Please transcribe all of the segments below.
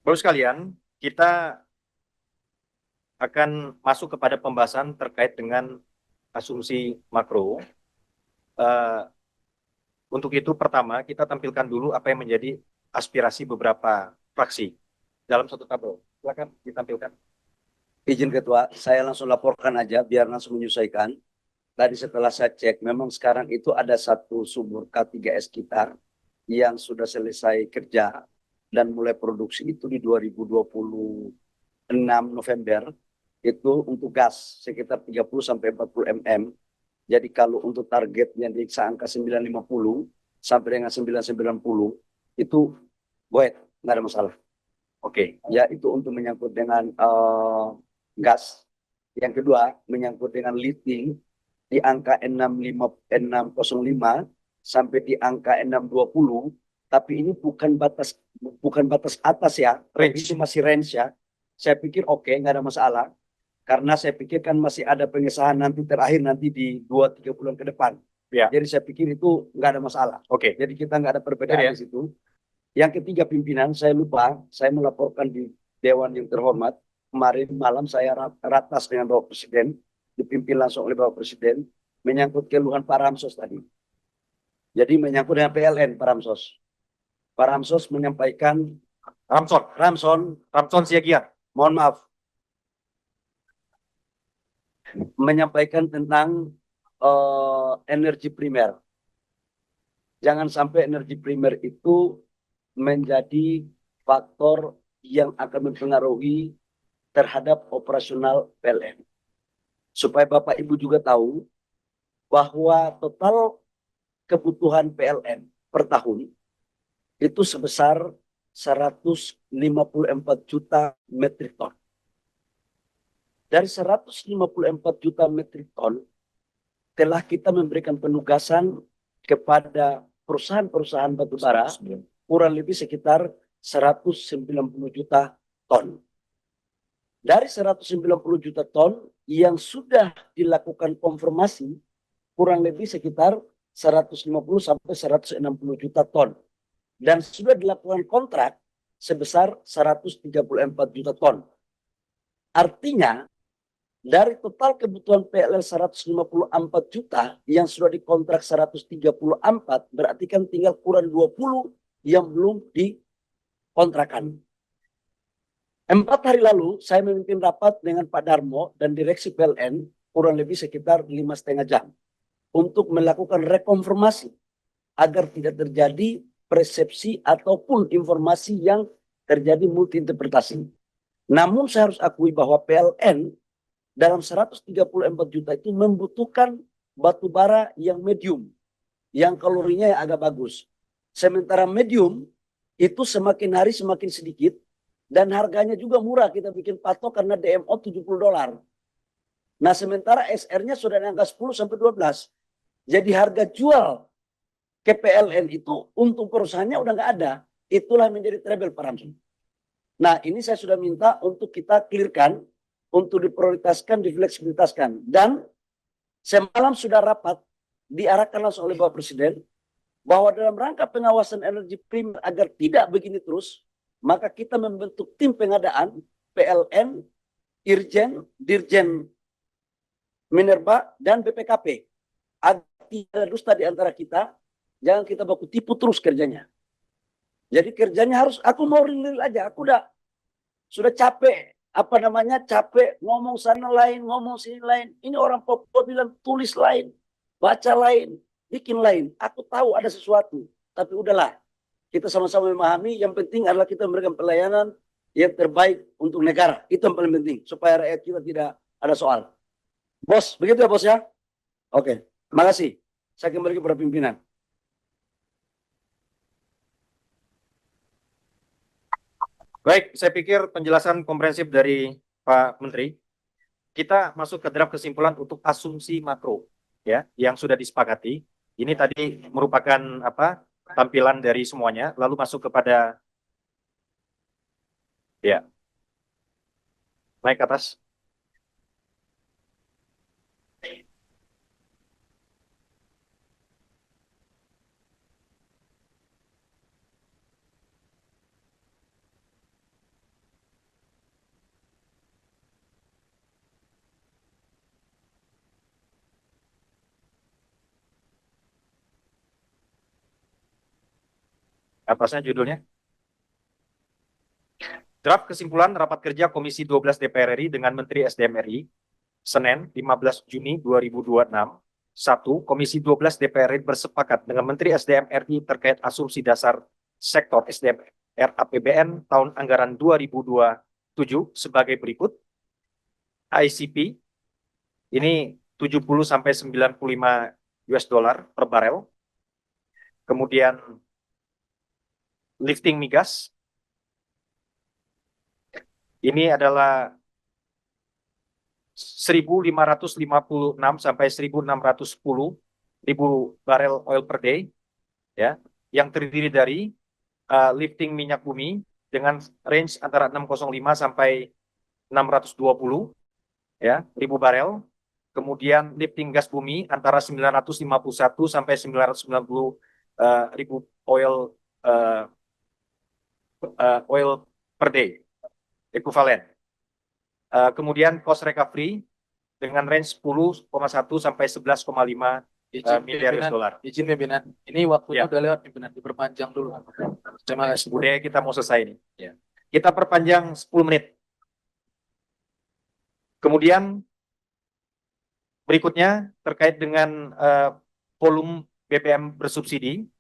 Baru sekalian, kita akan masuk kepada pembahasan terkait dengan asumsi makro. Eh, untuk itu, pertama, kita tampilkan dulu apa yang menjadi aspirasi beberapa fraksi dalam satu tabel. Silakan ditampilkan. Izin Ketua, saya langsung laporkan aja biar langsung menyelesaikan. Tadi setelah saya cek, memang sekarang itu ada satu sumur K3S kita yang sudah selesai kerja dan mulai produksi itu di 2026 November. Itu untuk gas sekitar 30 sampai 40 mm. Jadi kalau untuk targetnya di angka 950 sampai dengan 990 itu buat nggak ada masalah. Oke, Ya itu untuk menyangkut dengan gas. Yang kedua menyangkut dengan lifting di angka 605 sampai di angka 620, tapi ini bukan batas atas ya, tapi range. itu masih range ya. Saya pikir oke, nggak ada masalah karena saya pikir kan masih ada pengesahan nanti terakhir nanti di 2-3 bulan ke depan. Ya, Jadi saya pikir itu nggak ada masalah. oke. Jadi kita nggak ada Clear perbedaan ya. di situ. Yang ketiga pimpinan, saya lupa, saya melaporkan di Dewan yang terhormat. Kemarin malam saya ratas dengan Bapak Presiden, dipimpin langsung oleh Bapak Presiden, menyangkut keluhan Pak Ramsos tadi. Jadi menyangkut dengan PLN Pak Ramsos. Pak Ramsos menyampaikan, Ramson, Ramson, Ramson Siagian. mohon maaf, menyampaikan tentang energi primer. Jangan sampai energi primer itu menjadi faktor yang akan mempengaruhi terhadap operasional PLN. Supaya Bapak Ibu juga tahu bahwa total kebutuhan PLN per tahun itu sebesar 154 juta metrik ton. Dari 154 juta metrik ton, telah kita memberikan penugasan kepada perusahaan-perusahaan batubara kurang lebih sekitar 190 juta ton. Dari 190 juta ton yang sudah dilakukan konfirmasi kurang lebih sekitar 150 sampai 160 juta ton. Dan sudah dilakukan kontrak sebesar 134 juta ton. Artinya dari total kebutuhan PLN 154 juta yang sudah dikontrak 134, berarti kan tinggal kurang 20 yang belum dikontrakan. 4 hari lalu saya memimpin rapat dengan Pak Darmo dan direksi PLN kurang lebih sekitar 5,5 jam untuk melakukan rekonfirmasi agar tidak terjadi persepsi ataupun informasi yang terjadi multi interpretasi. Namun saya harus akui bahwa PLN dalam 134 juta itu membutuhkan batu bara yang medium, yang kalorinya yang agak bagus. Sementara medium itu semakin hari semakin sedikit dan harganya juga murah, kita bikin patok karena DMO $70. Nah sementara SR-nya sudah di angka 10 sampai 12. Jadi harga jual ke PLN itu untuk perusahaannya udah nggak ada. Itulah menjadi trouble Pak Ramson. Nah ini saya sudah minta untuk kita clearkan, untuk diprioritaskan, difleksibilitaskan. Dan semalam sudah rapat, diarahkan langsung oleh Bapak Presiden, bahwa dalam rangka pengawasan energi primer agar tidak begini terus, maka kita membentuk tim pengadaan PLN, Irjen, Dirjen Minerba, dan BPKP. Agar tidak ada dusta di antara kita, jangan kita baku tipu terus kerjanya. Jadi kerjanya harus, aku mau real aja, aku sudah capek, capek ngomong sana lain, ngomong sini lain. Ini orang Papua bilang tulis lain, baca lain, bikin lain. Aku tahu ada sesuatu, tapi udahlah. Kita sama-sama memahami, yang penting adalah kita memberikan pelayanan yang terbaik untuk negara. Itu yang paling penting, supaya rakyat kita tidak ada soal. Bos, begitu ya bos ya? Oke, terima kasih. Saya kembali kepada pimpinan. Baik, saya pikir penjelasan komprehensif dari Pak Menteri. Kita masuk ke draft kesimpulan untuk asumsi makro ya yang sudah disepakati. Ini tadi merupakan apa? Tampilan dari semuanya, lalu masuk kepada ya, naik ke atas. Atasnya judulnya. Draft kesimpulan rapat kerja Komisi 12 DPR RI dengan Menteri SDM RI, Senin 15 Juni 2026. 1. Komisi 12 DPR RI bersepakat dengan Menteri SDM RI terkait asumsi dasar sektor SDM RAPBN tahun anggaran 2027 sebagai berikut. ICP ini 70 sampai 95 US dollar per barel. Kemudian lifting migas ini adalah 1.556 sampai 1.610 ribu barel oil per day, ya, yang terdiri dari lifting minyak bumi dengan range antara 605 sampai 620, ya, ribu barel. Kemudian lifting gas bumi antara 951 sampai 990 ribu oil per day ekuivalen. Kemudian cost recovery dengan range 10,1 sampai 11,5 miliar US dollar. Izin pimpinan, ini waktunya Ya. udah lewat pimpinan, diperpanjang dulu. Terima kasih. Budaya kita mau selesai ini. Ya. Kita perpanjang 10 menit. Kemudian berikutnya terkait dengan volume BBM bersubsidi,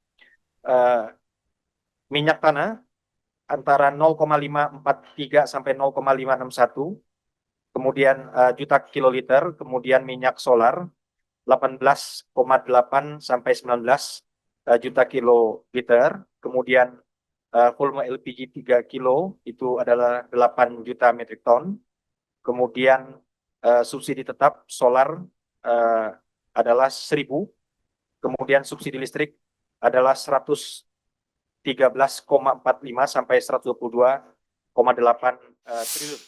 minyak tanah antara 0,543 sampai 0,561, kemudian juta kiloliter, kemudian minyak solar 18,8 sampai 19 juta kiloliter, kemudian volume LPG 3 kilo itu adalah 8 juta metrik ton, kemudian subsidi tetap solar adalah 1.000, kemudian subsidi listrik adalah 113,45 sampai 122,8 triliun.